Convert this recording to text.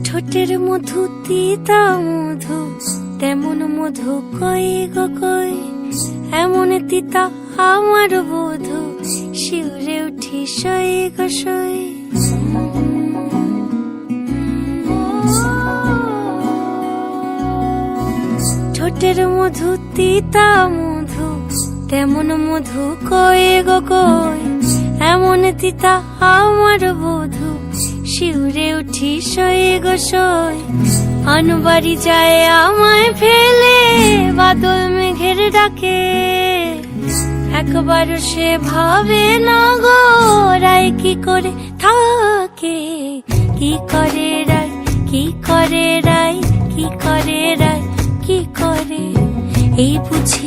ঠোঁটের মধু তিতা মধু, তেমন মধু কই গো কই, এমন তিতা আমার বধূ, শিউরে উঠি সই গো সই। ঠোঁটের মধু তিতা মধু, তেমন মধু কই গো কই, এমন তিতা আমার বধূ, শিউরে উঠি সই গো সই। আনবাড়ি যায় আমায় ফেলে, বাদল মেঘের ডাকে, একবার সে ভাবে না গো রায় কি করে থাকে। কি করে রায়, কি করে রায়, কি করে রায়, কি করে এই বুঝি